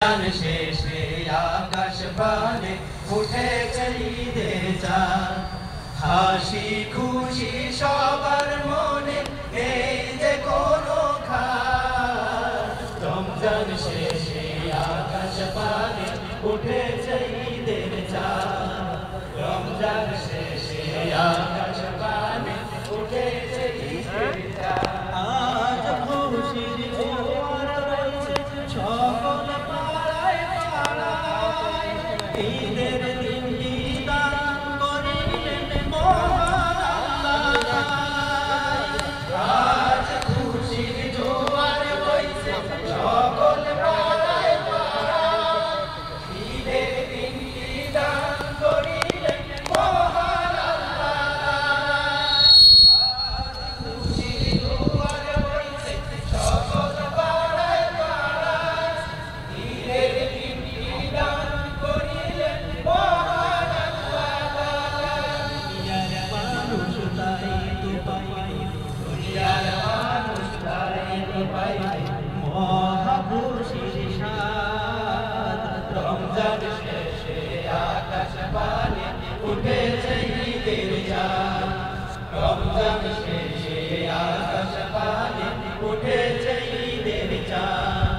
গান শেষে আকাশ পানে উঠেছে ঈদের চাঁদ, হাসি খুশি সবার মনে নেই যে কোনো খাত। রমজান শেষে আকাশ পানে উঠেছে ঈদের চাঁদ, রমজান শেষে আকাশ পানে উঠেছে ঈদের চাঁদ। আজ খুশির জোয়ার বইছে সকল পাড়ায় পাড়ায়, ঈদের দিনটি দান করিলেন মহান আল্লাহ। আজ খুশির জোয়ার বইছে সকল পাড়ায় পাড়ায়, ঈদের দিনটি দান করিলেন মহান আল্লাহ। আজ খুশির জোয়ার বইছে সকল পাড়ায় পাড়ায়, ঈদের দিনটি দান করিলেন মহান আল্লাহ। দুনিয়ার মানুষ তাই তো পাই, দুনিয়ার মানুষ তাই তো পাই মহা খুশির স্বাদ। রমজান শেষে আকাশ পানে উঠেছে ঈদের চাঁদ, রমজান শেষে আকাশ পানে উঠেছে ঈদের চাঁদ।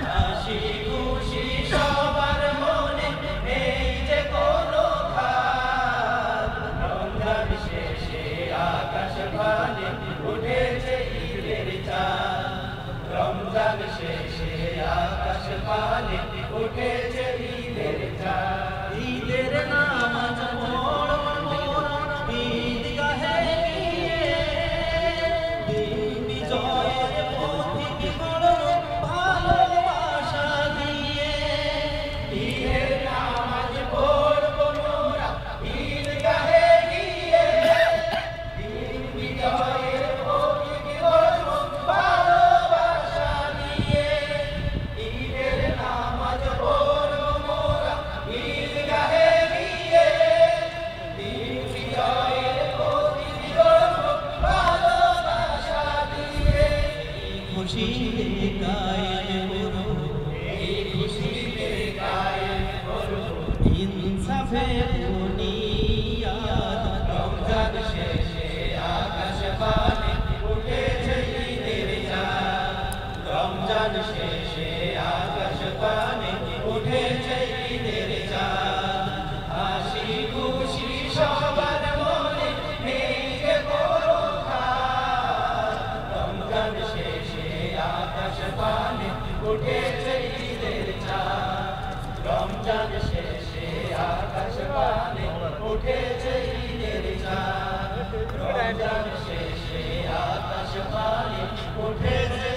হাসি খুশি সবার মনে নেই যে কোনো খাত। রমজান শেষে আকাশ পানে উঠেছে ঈদের চাঁদ, রমজান শেষে আকাশ পানে উঠেছে ঈদের চাঁদ। ঈদের নামাজ পড়ব মোরা ঈদগাহে গিয়ে, দিন বিজয়ের প্রতীক গড়ব ভালোবাসা দিয়ে। ঈদের নামাজ পড়ব মোরা ঈদগাহে গিয়ে, দিন বিজয়ের প্রতীক গড়ব ভালোবাসা দিয়ে। ঈদের নামাজ পড়ব মোরা ঈদগাহে গিয়ে, দিন বিজয়ের প্রতীক গড়ব ভালোবাসা দিয়ে। খুশিতে কায়েম করব, এই খুশিতে কায়েম করব ইনসাফে বুনিয়াদ। রমজান শেষে আকাশ পানে উঠেছে ঈদের চাঁদ, রমজান শেষে আকাশ পানে উঠেছে ঈদের চাঁদ। হাসি খুশি সবার মনে নেই যে কোনো খাত। রমজান শেষে আকাশ পানে উঠেছে ঈদের চাঁদ, রমজান শেষে আকাশ পানে উঠেছে ঈদের চাঁদ, রমজান শেষে আকাশ পানে উঠেছে